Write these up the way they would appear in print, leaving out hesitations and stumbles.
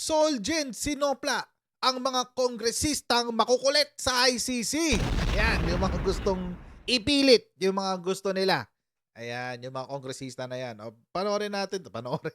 Solgen sinopla ang mga kongresistang makukulit sa ICC. Ayan, yung mga gustong ipilit, yung mga gusto nila. Ayan, yung mga kongresista na yan. O, panoorin natin. Panoorin.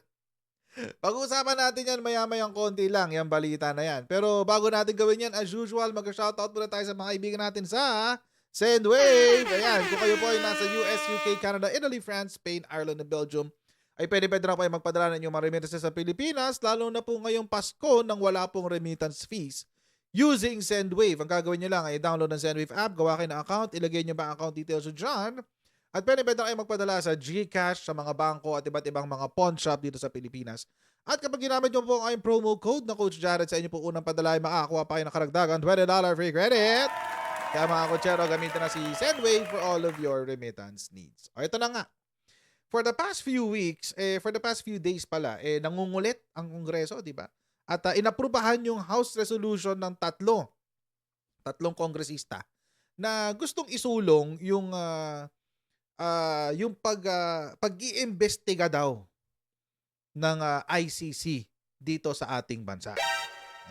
Pag-uusapan natin yan maya-mayang konti lang, yung balita na yan. Pero bago natin gawin yan, as usual, mag-shoutout muna tayo sa mga kaibigan natin sa Sendwave. Ayan, kung kayo po ay nasa US, UK, Canada, Italy, France, Spain, Ireland, and Belgium, ay pwede na po ay magpadala ng inyong mga remittances sa Pilipinas, lalo na po ngayong Pasko nang wala pong remittance fees using Sendwave. Ang gagawin nyo lang ay download ng Sendwave app, gawa kayo ng account, ilagay nyo ba account details so dyan, at pwede na kayo magpadala sa GCash, sa mga bangko at iba't ibang mga pawn shop dito sa Pilipinas. At kapag ginamit nyo po ang promo code na Coach Jared sa inyo po unang padala ay makakakuha pa kayo ng karagdagan $20 free credit. Kaya mga kotsero, gamitin na si Sendwave for all of your remittance needs. O ito na nga. For the past few weeks, for the past few days pala, nangungulit ang Kongreso, di ba? At inaprubahan yung House Resolution ng tatlong kongresista na gustong isulong yung pag-iimbestiga daw ng ICC dito sa ating bansa.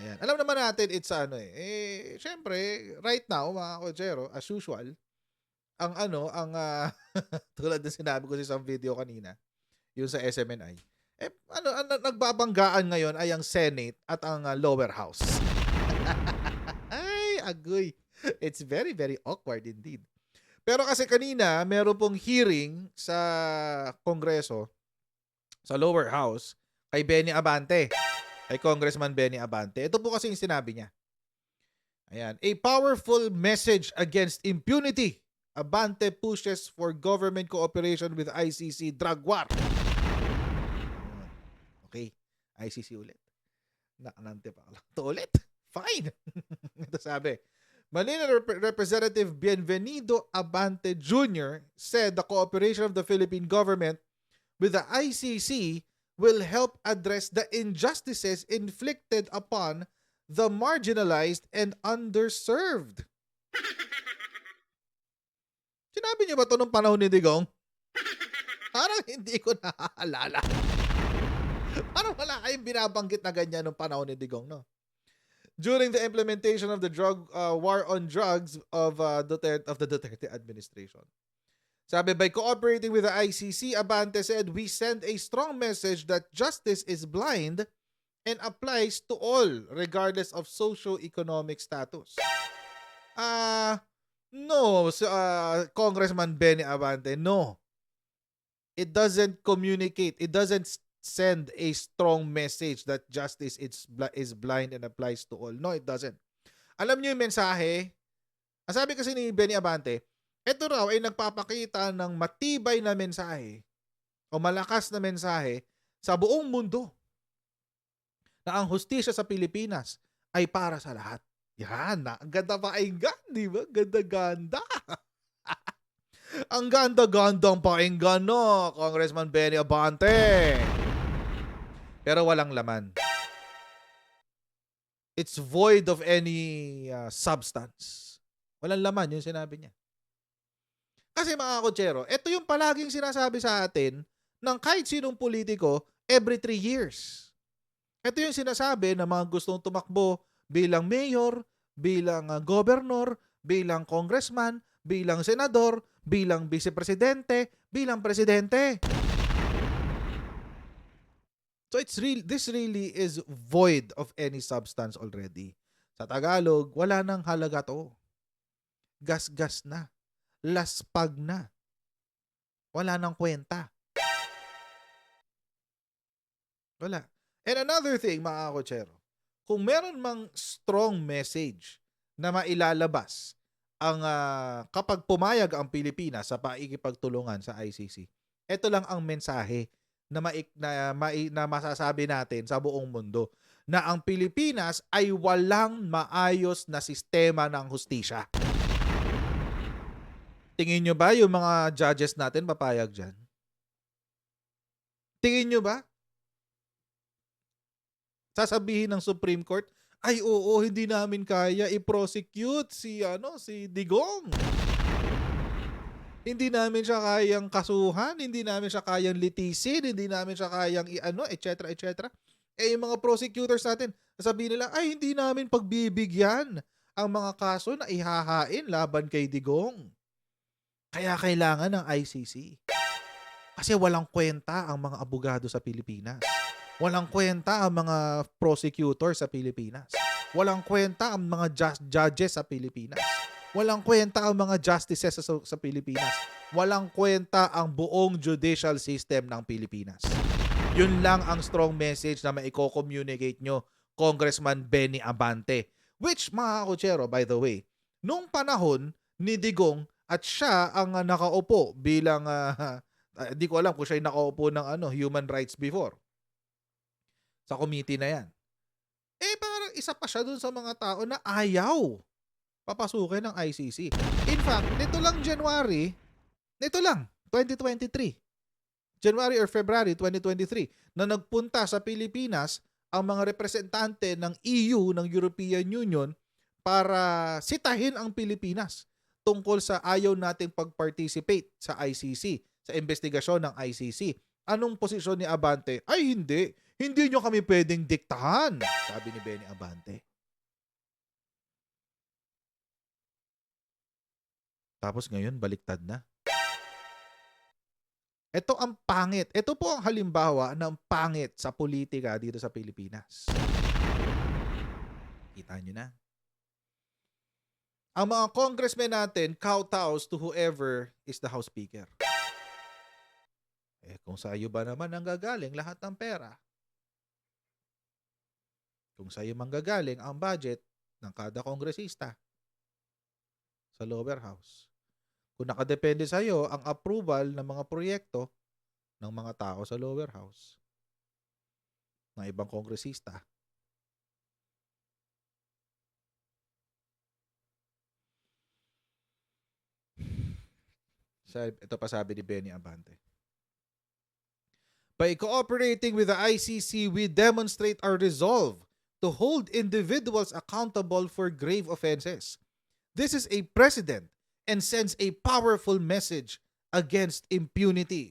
Ayan. Alam naman natin it's syempre right now mga kotsero, as usual, tulad ng sinabi ko sa isang video kanina, yung sa SMNI, nagbabanggaan ngayon ay ang Senate at ang lower house. Ay, agoy. It's very, very awkward indeed. Pero kasi kanina, meron pong hearing sa Kongreso, sa lower house, kay Benny Abante, kay Congressman Benny Abante. Ito po kasi yung sinabi niya. Ayan. A powerful message against impunity. Abante pushes for government cooperation with ICC drug war. Okay. ICC ulit. Nakanante pa lang. Ito ulit. Fine. Ito sabi. Manila Representative Bienvenido Abante Jr. said the cooperation of the Philippine government with the ICC will help address the injustices inflicted upon the marginalized and underserved. Sinabi niyo ba ito nung panahon ni Digong? Parang hindi ko naaalala. Parang wala kayong binabanggit na ganyan nung panahon ni Digong, no? During the implementation of the war on drugs of the Duterte administration. Sabi, by cooperating with the ICC, Abante said, we send a strong message that justice is blind and applies to all regardless of socio-economic status. No, Congressman Benny Abante, no. It doesn't communicate. It doesn't send a strong message that justice is blind and applies to all. No, it doesn't. Alam niyo yung mensahe? Ang sabi kasi ni Benny Abante, ito raw ay nagpapakita ng matibay na mensahe o malakas na mensahe sa buong mundo na ang hustisya sa Pilipinas ay para sa lahat. Yan, ang ganda pakinggan, di ba? Ganda-ganda. Ang ganda-gandang pakinggan, no, Congressman Benny Abante. Pero walang laman. It's void of any substance. Walang laman yung sinabi niya. Kasi mga kotsero, ito yung palaging sinasabi sa atin ng kahit sinong politiko every 3 years. Ito yung sinasabi ng mga gustong tumakbo bilang mayor, bilang governor, bilang congressman, bilang senador, bilang vice-presidente, bilang presidente. So this really is void of any substance already. Sa Tagalog, wala nang halaga to. Gas-gas na. Laspag na. Wala nang kwenta. Wala. And another thing, mga kotsero, kung meron mang strong message na mailalabas kapag pumayag ang Pilipinas sa paikipagtulungan sa ICC, ito lang ang mensahe na masasabi natin sa buong mundo na ang Pilipinas ay walang maayos na sistema ng hustisya. Tingin nyo ba yung mga judges natin papayag dyan? Tingin nyo ba? Sasabihin ng Supreme Court, ay oo, hindi namin kaya i-prosecute si Digong. Hindi namin siya kayang kasuhan, hindi namin siya kayang litisin, hindi namin siya kayang etc. etc. Eh, yung mga prosecutors natin, sasabihin nila, ay hindi namin pagbibigyan ang mga kaso na ihahain laban kay Digong. Kaya kailangan ng ICC. Kasi walang kwenta ang mga abogado sa Pilipinas. Walang kwenta ang mga prosecutor sa Pilipinas. Walang kwenta ang mga judges sa Pilipinas. Walang kwenta ang mga justices sa Pilipinas. Walang kwenta ang buong judicial system ng Pilipinas. Yun lang ang strong message na maiko-communicate nyo, Congressman Benny Abante. Which, mga kakutsero, by the way, nung panahon ni Digong at siya ang nakaupo bilang, di ko alam kung siya yung nakaupo ng human rights before, sa committee na yan. Eh, parang isa pa siya dun sa mga tao na ayaw papasukin ng ICC. In fact, nito lang 2023, January or February 2023, na nagpunta sa Pilipinas ang mga representante ng EU, ng European Union, para sitahin ang Pilipinas tungkol sa ayaw nating pag-participate sa ICC, sa investigasyon ng ICC. Anong posisyon ni Abante? Ay hindi. Hindi nyo kami pwedeng diktahan, sabi ni Benny Abante. Tapos ngayon, baliktad na. Ito ang pangit. Ito po ang halimbawa ng pangit sa politika dito sa Pilipinas. Kita nyo na. Ang mga congressmen natin kowtows to whoever is the House Speaker. Eh kung sa iyo ba naman ang gagaling lahat ng pera? Kung sa iyo manggagaling ang budget ng kada kongresista sa lower house. Kung nakadepende sa iyo ang approval ng mga proyekto ng mga tao sa lower house, ng ibang kongresista, ito pa sabi ni Benny Abante. By cooperating with the ICC, we demonstrate our resolve to hold individuals accountable for grave offenses. This is a precedent and sends a powerful message against impunity.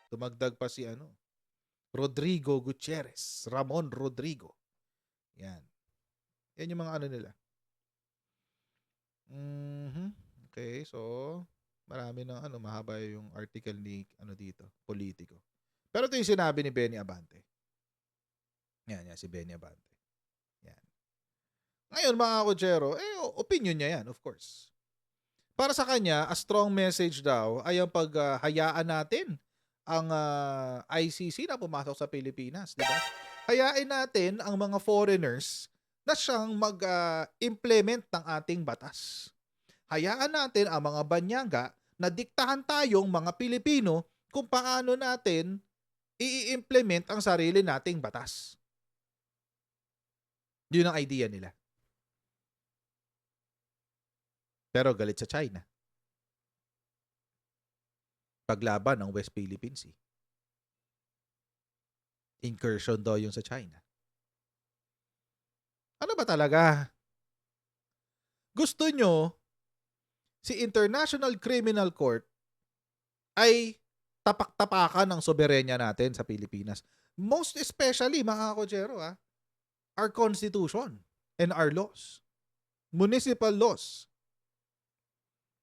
Tumagdag pa si Rodrigo Gutierrez, Ramon Rodrigo. Yan. Yan yung mga nila. Okay, so marami ng mahaba yung article ni dito, Politico. Pero ito yung sinabi ni Benny Abante. Yan, si Benny Abante. Yan. Ngayon, mga kutsero, opinion niya yan, of course. Para sa kanya, a strong message daw ay ang paghayaan natin ang ICC na pumasok sa Pilipinas, di ba? Hayain natin ang mga foreigners na siyang mag-implement ng ating batas. Hayaan natin ang mga banyangga na diktahan tayong mga Pilipino kung paano natin i-implement ang sarili nating batas. Yun ang idea nila. Pero galit sa China. Paglaban ng West Philippine Sea. Incursion daw yung sa China. Ano ba talaga? Gusto nyo si International Criminal Court ay tapak-tapakan ng soberenya natin sa Pilipinas. Most especially, mga kotsero, our Constitution and our laws. Municipal laws.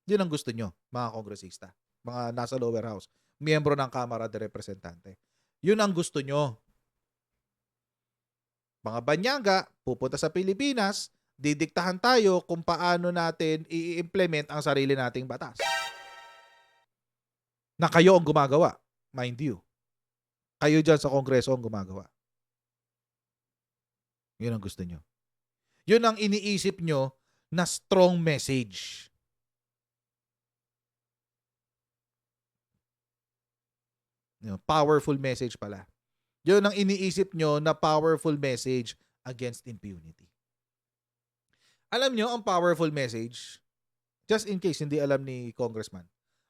Yun ang gusto nyo, mga kongresista, mga nasa lower house, miyembro ng Kamara de Representante. Yun ang gusto nyo. Mga banyangga, pupunta sa Pilipinas, didiktahan tayo kung paano natin i-implement ang sarili nating batas. Na kayo ang gumagawa, mind you. Kayo dyan sa Kongreso ang gumagawa. Yun ang gusto nyo. Yun ang iniisip nyo na strong message. Powerful message pala. Yun ang iniisip nyo na powerful message against impunity. Alam nyo ang powerful message? Just in case hindi alam ni Congressman.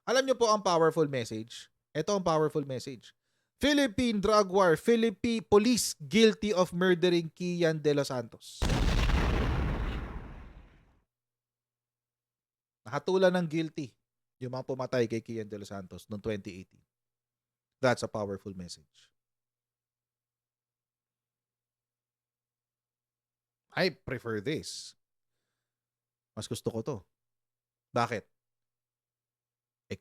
Alam nyo po ang powerful message? Ito ang powerful message. Philippine drug war. Philippine police guilty of murdering Kian De Los Santos. Nakatulan ng guilty yung mga pumatay kay Kian De Los Santos noong 2018. That's a powerful message. I prefer this. Mas gusto ko to. Bakit?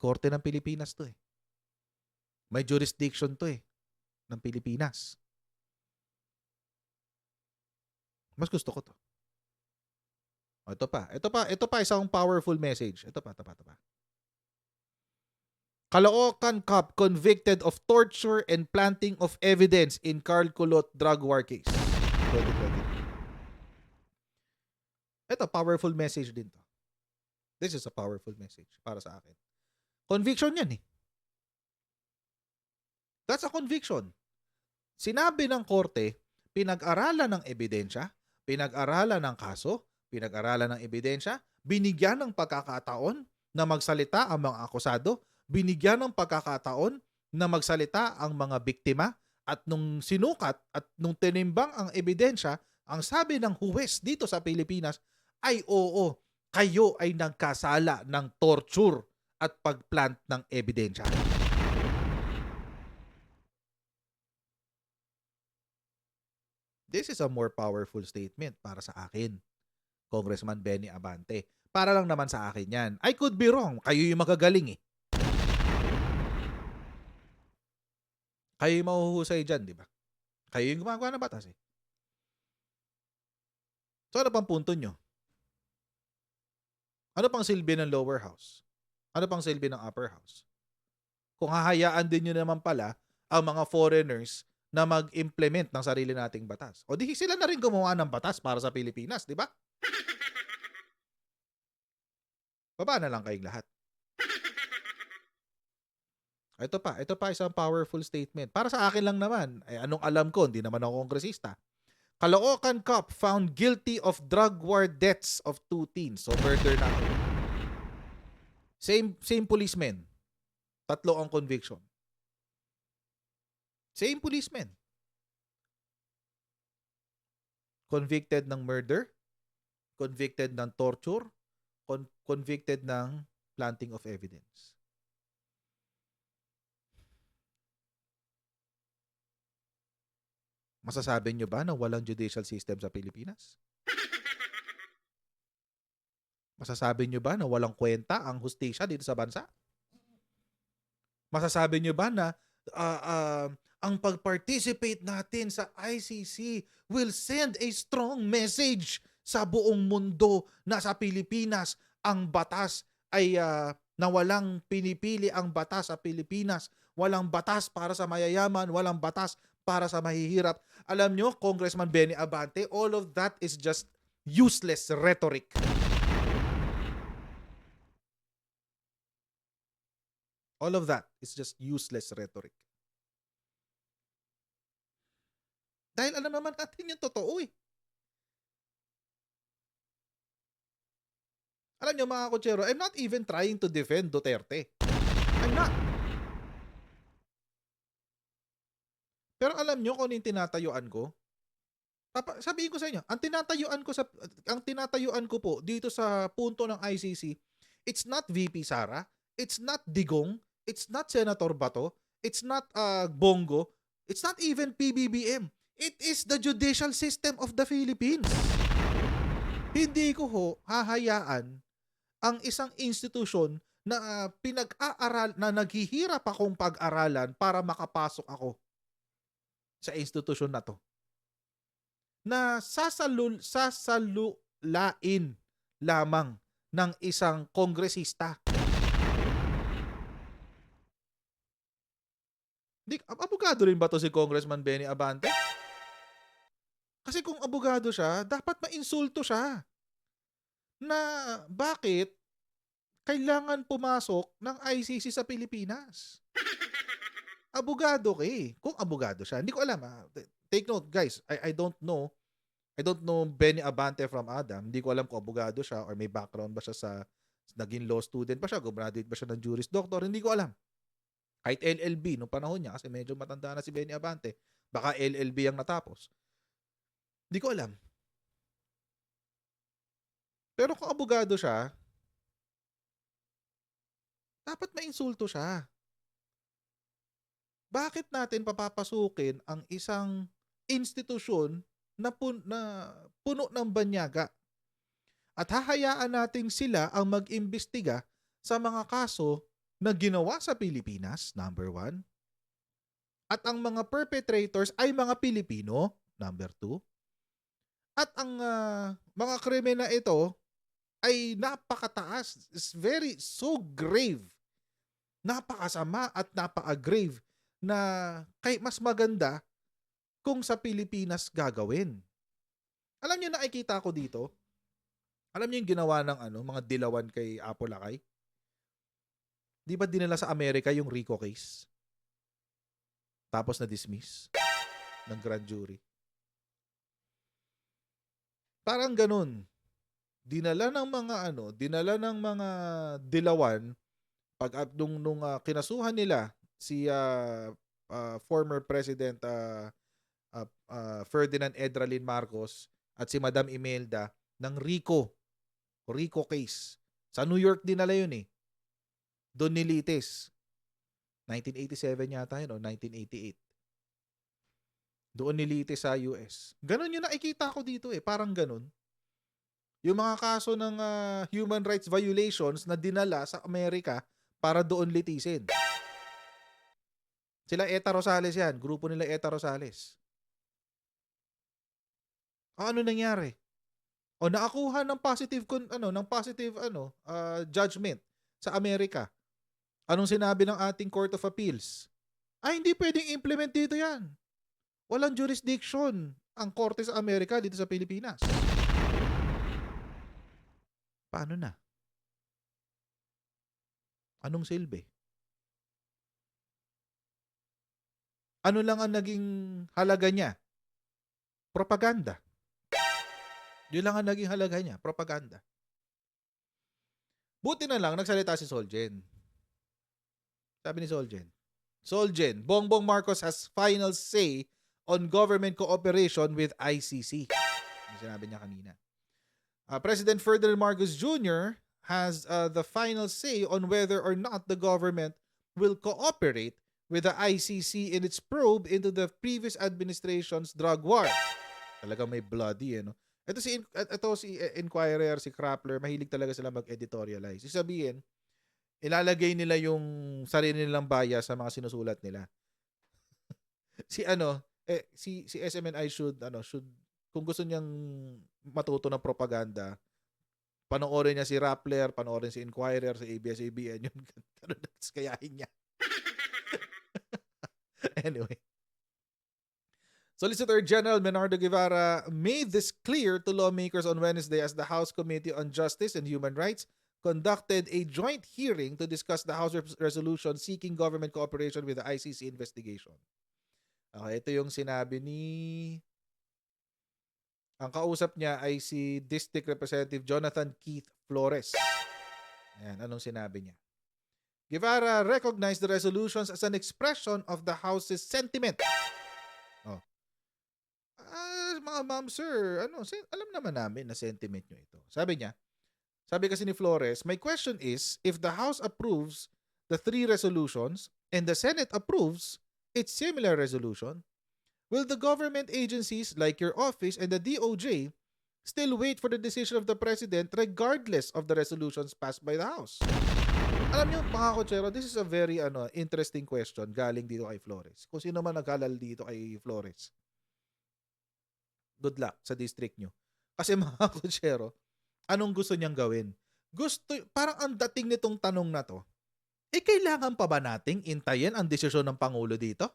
Korte ng Pilipinas to eh. May jurisdiction to eh, ng Pilipinas. Mas gusto ko to. Ito pa isang powerful message. Ito pa. Caloocan Cop convicted of torture and planting of evidence in Carl Culot drug war case. 2020. Ito, powerful message din to. This is a powerful message para sa akin. Conviction yan eh. That's a conviction. Sinabi ng korte, pinag-aralan ng ebidensya, pinag-aralan ng kaso, pinag-aralan ng ebidensya, binigyan ng pagkakataon na magsalita ang mga akusado, binigyan ng pagkakataon na magsalita ang mga biktima, at nung sinukat at nung tinimbang ang ebidensya, ang sabi ng huwes dito sa Pilipinas ay oo, kayo ay nagkasala ng torture at pagplant ng ebidensya. This is a more powerful statement para sa akin, Congressman Benny Abante. Para lang naman sa akin yan. I could be wrong. Kayo yung magagaling eh. Kayo yung mahuhusay dyan, di ba? Kayo yung gumagawa ng batas eh. So ano pang punto nyo? Ano pang silbi ng lower house? Ano pang silbi ng upper house? Kung hahayaan din nyo naman pala ang mga foreigners na mag-implement ng sarili nating batas. O di sila na rin gumawa ng batas para sa Pilipinas, di ba? Baba na lang kayong lahat. Ito pa isang powerful statement. Para sa akin lang naman, anong alam ko, hindi naman ako kongresista. Caloocan Cop found guilty of drug war deaths of 2 teens. So murder na. Same policeman. 3 ang conviction. Same policeman. Convicted ng murder, convicted ng torture, convicted ng planting of evidence. Masasabi nyo ba na walang judicial system sa Pilipinas? Masasabi nyo ba na walang kwenta ang hustisya dito sa bansa? Masasabi nyo ba na ang pag-participate natin sa ICC will send a strong message sa buong mundo na sa Pilipinas ang batas ay na walang pinipili ang batas sa Pilipinas, walang batas para sa mayayaman, walang batas para sa mahihirap. Alam nyo, Congressman Benny Abante, all of that is just useless rhetoric. All of that is just useless rhetoric. Dahil alam naman natin yung totoo eh. Alam nyo mga kutsero, I'm not even trying to defend Duterte. I'm not. Pero alam nyo kung ano yung tinatayuan ko? Sabihin ko sa inyo, ang tinatayuan ko po dito sa punto ng ICC, it's not VP Sara, it's not Digong, it's not Senator Bato, it's not Bongo, it's not even PBBM. It is the judicial system of the Philippines. Hindi ko hahayaan ang isang institusyon na pinag-aaral na naghihirap akong pag-aralan para makapasok ako sa institusyon na to. Na sasalulain lamang ng isang kongresista. Abogado rin ba to si Congressman Benny Abante? Kasi kung abogado siya, dapat ma-insulto siya. Na bakit kailangan pumasok ng ICC sa Pilipinas? Abogado ka eh. Kung abogado siya, hindi ko alam. Take note, guys. I don't know. I don't know Benny Abante from Adam. Hindi ko alam kung abogado siya or may background ba siya sa naging law student ba siya, graduate ba siya ng Juris Doctor. Hindi ko alam. Kahit LLB nung panahon niya kasi medyo matanda na si Benny Abante. Baka LLB ang natapos. Hindi ko alam. Pero kung abogado siya, dapat mainsulto siya. Bakit natin papapasukin ang isang institusyon na puno ng banyaga. At hahayaan natin sila ang mag-imbestiga sa mga kaso na ginawa sa Pilipinas, number one. At ang mga perpetrators ay mga Pilipino, number two. At ang mga krimen na ito ay napakataas. It's very so grave. Napakasama at napaka-grave na kahit mas maganda kung sa Pilipinas gagawin. Alam niyo, nakikita ko dito, alam niyo yung ginawa ng mga dilawan kay Apo Lakay? Di ba dinala sa Amerika yung RICO case? Tapos na-dismiss ng grand jury. Parang ganun. Dinala ng mga dilawan pag nung kinasuhan nila si former President Ferdinand Edralin Marcos at si Madam Imelda ng RICO case. Sa New York dinala yun eh. Doon nilitis. 1987 yata yun o 1988. Doon nilitis sa US. Ganun yung nakikita ko dito eh. Parang ganun. Yung mga kaso ng human rights violations na dinala sa Amerika para doon litisin. Sila Eta Rosales yan. Grupo nila Eta Rosales. Ano nangyari? O nakakuha ng positive judgment sa Amerika. Anong sinabi ng ating Court of Appeals? Ay, hindi pwedeng implement dito yan. Walang jurisdiction ang korte sa Amerika dito sa Pilipinas. Paano na? Anong silbi? Ano lang ang naging halaga niya? Propaganda. Yun lang ang naging halaga niya, propaganda. Buti na lang nagsalita si Solgen. Sabi ni Solgen, Bongbong Marcos has final say on government cooperation with ICC. Yung sinabi niya kanina. President Ferdinand Marcos Jr. has the final say on whether or not the government will cooperate with the ICC in its probe into the previous administration's drug war. Talagang may bloody, no? Ito si Inquirer, si Krappler, mahilig talaga sila mag-editorialize. Sabihin, ilalagay nila yung sarili nilang bias sa mga sinusulat nila. si SMNI should kung gusto niyang matuto ng propaganda, panoorin niya si Rappler, panoorin si Inquirer, si ABS-CBN, yun, kayahin niya. Anyway. Solicitor General Bernardo Guevara made this clear to lawmakers on Wednesday as the House Committee on Justice and Human Rights conducted a joint hearing to discuss the House resolution seeking government cooperation with the ICC investigation. Okay, ito yung sinabi ni... Ang kausap niya ay si District Representative Jonathan Keith Flores. Ayan, anong sinabi niya? Guevara recognized the resolutions as an expression of the House's sentiment. Mga ma'am, sir, alam naman namin na sentiment nyo ito. Sabi kasi ni Flores, my question is, if the House approves the 3 resolutions and the Senate approves its similar resolution, will the government agencies like your office and the DOJ still wait for the decision of the President regardless of the resolutions passed by the House? Alam niyo, mga kotsero, this is a very interesting question galing dito kay Flores. Kung sino man naghalal dito kay Flores, good luck sa district nyo. Kasi mga kotsero, anong gusto niyang gawin? Parang ang dating nitong tanong na to, kailangan pa ba nating intayin ang desisyon ng Pangulo dito?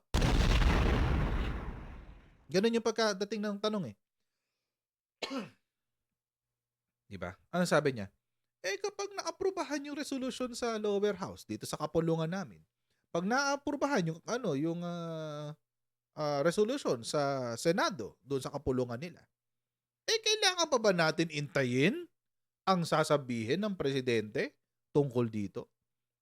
Ganun yung pagkadating ng tanong eh. Diba? Ano sabi niya? Kapag naaprubahan yung resolution sa lower house dito sa kapulungan namin, pag naaprubahan yung resolution sa Senado doon sa kapulungan nila, kailangan pa ba natin intayin ang sasabihin ng presidente tungkol dito?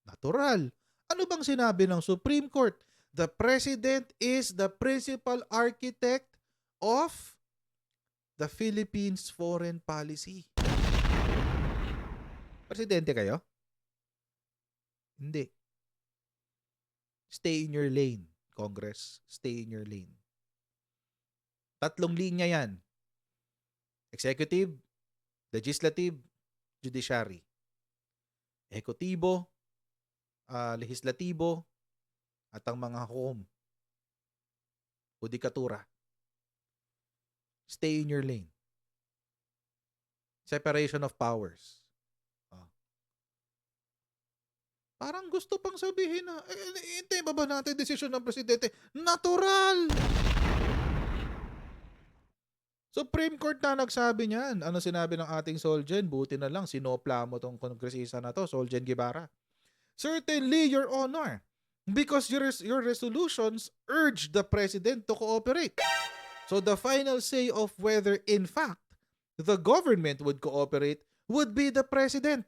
Natural. Ano bang sinabi ng Supreme Court? The President is the principal architect of the Philippines foreign policy. Presidente kayo? Hindi. Stay in your lane, Congress. Stay in your lane. 3 linya yan. executive, legislative, judiciary, ehekutibo, lehislatibo, at ang mga hukom, hudikatura. Stay in your lane. Separation of powers. Oh. Parang gusto pang sabihin na, hintayin ba natin desisyon ng presidente? Natural! Supreme Court na nagsabi niyan. Ano sinabi ng ating Solgen? Buti na lang, sinopla mo tong kongresista na to, Solgen Guevara. Certainly, Your Honor, because your resolutions urge the president to cooperate. So the final say of whether, in fact, the government would cooperate would be the president.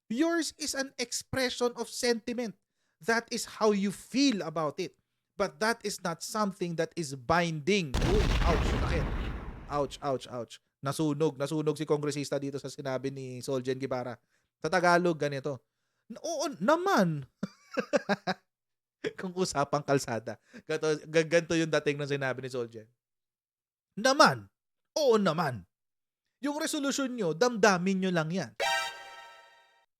Yours is an expression of sentiment. That is how you feel about it. But that is not something that is binding. Uy, ouch, sakit. Ouch, ouch, ouch. Nasunog si kongresista dito sa sinabi ni Solgen Guevara. Sa Tagalog, ganito. Oo, naman. Kung usapang kalsada. Ganito yung dating ng sinabi ni Solgen. Naman. Oo naman. Yung resolution nyo, damdamin nyo lang yan.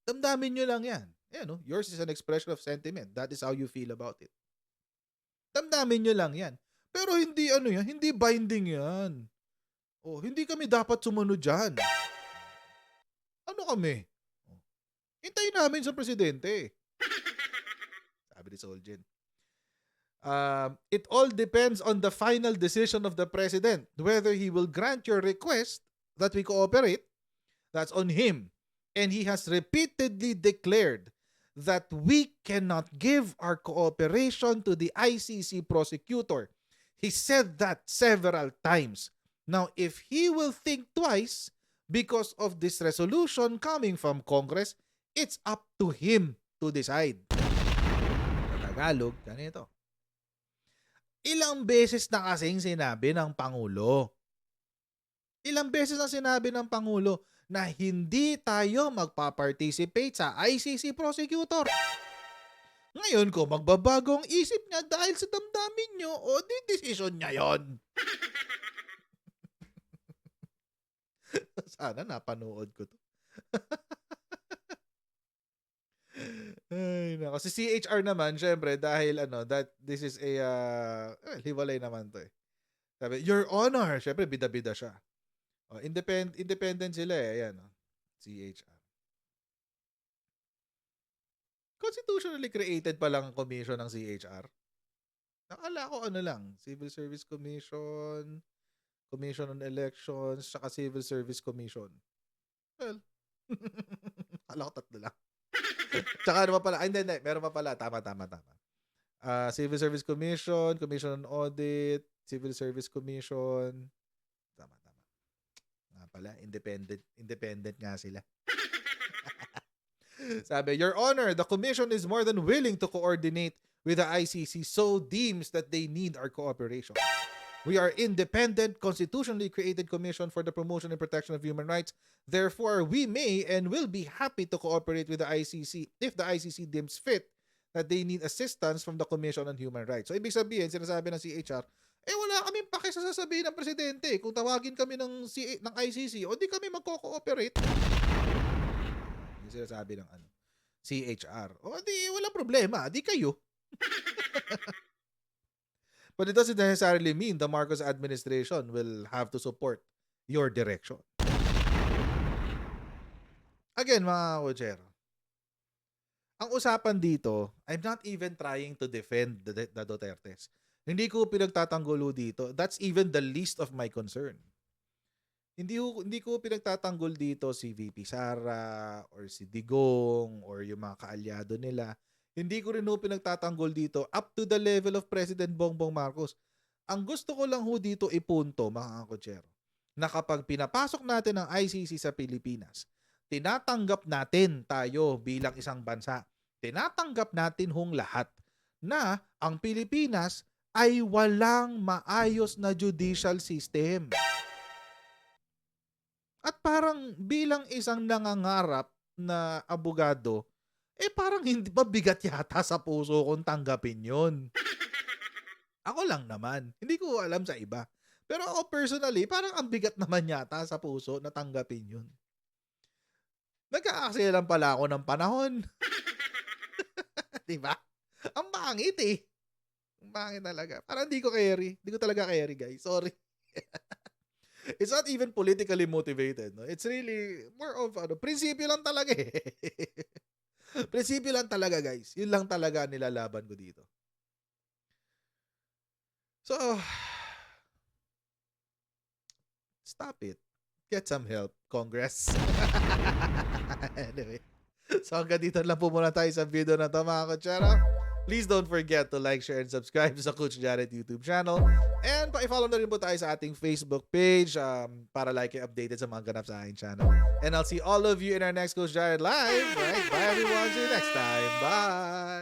Damdamin nyo lang yan. Ayan, no? Yours is an expression of sentiment. That is how you feel about it. Damdamin nyo lang yan. Pero hindi yan, hindi binding yan. Oh, hindi kami dapat sumunod dyan. Ano kami? Hintayin namin sa presidente. Sabi ni Solgen. It all depends on the final decision of the president. Whether he will grant your request that we cooperate, that's on him. And he has repeatedly declared that we cannot give our cooperation to the ICC prosecutor. He said that several times. Now, if he will think twice because of this resolution coming from Congress, it's up to him to decide. Sa Tagalog, ganito. Ilang beses na kasing sinabi ng Pangulo. Ilang beses na sinabi ng Pangulo na hindi tayo magpa-participate sa ICC prosecutor. Ngayon ko magbabagong isip niya dahil sa damdamin nyo o di decision niya yon. Sana napanood ko to. Ay, nako. Si CHR naman, syempre, dahil that this is a, hiwalay naman to eh. Sabi, Your Honor, syempre, bida-bida siya. Oh, independent sila eh. Ayan, CHR. Constitutionally created pa lang ang commission ng CHR. Nakala ko lang, Civil Service Commission, Commission on Elections, saka Civil Service Commission. Well, akala ko tatlo lang. Tsaka ano pa pala, hindi, meron pa pala, tama. Civil Service Commission, Commission on Audit, Civil Service Commission, tama. Nga pala, independent nga sila. Sabi, Your Honor, the Commission is more than willing to coordinate with the ICC so deems that they need our cooperation. We are independent, constitutionally created commission for the promotion and protection of human rights. Therefore, we may and will be happy to cooperate with the ICC if the ICC deems fit that they need assistance from the Commission on Human Rights. So, ibig sabihin, sinasabi ng CHR, wala kaming pake sa sasabihin ng presidente. Kung tawagin kami ng ICC, o di kami magko-cooperate. Yung sinasabi ng CHR. O di, walang problema. Di kayo. But it doesn't necessarily mean the Marcos administration will have to support your direction. Again, mga Kuchero, ang usapan dito, I'm not even trying to defend the Dutertes. Hindi ko pinagtatanggol dito. That's even the least of my concern. Hindi ko pinagtatanggol dito si VP Sara or si Digong or yung mga kaalyado nila. Hindi ko rin pinagtatanggol dito up to the level of President Bongbong Marcos. Ang gusto ko lang dito ipunto, mga Kuchero, na kapag pinapasok natin ang ICC sa Pilipinas, tinatanggap natin tayo bilang isang bansa. Tinatanggap natin lahat na ang Pilipinas ay walang maayos na judicial system. At parang bilang isang nangangarap na abogado, parang hindi ba bigat yata sa puso kong tanggapin yun. Ako lang naman. Hindi ko alam sa iba. Pero ako personally, parang ang bigat naman yata sa puso na tanggapin yun. Nagkaaksaya lang pala ako ng panahon. 'Di ba? Ang pangit eh. Ang pangit talaga. Parang hindi ko carry. Hindi ko talaga carry, guys. Sorry. It's not even politically motivated. No? It's really more of prinsipyo lang talaga eh. Prinsipyo lang talaga, guys. Yun lang talaga ang nilalaban ko dito. So, stop it. Get some help, Congress. Anyway. So hanggang dito lang po muna tayo sa video na to, mga kutsara. Please don't forget to like, share, and subscribe sa Coach Jared YouTube channel. And pa-follow na rin po tayo sa ating Facebook page para like and updated sa mga ganap sa aking channel. And I'll see all of you in our next Coach Jared Live. Right? Bye everyone. See you next time. Bye!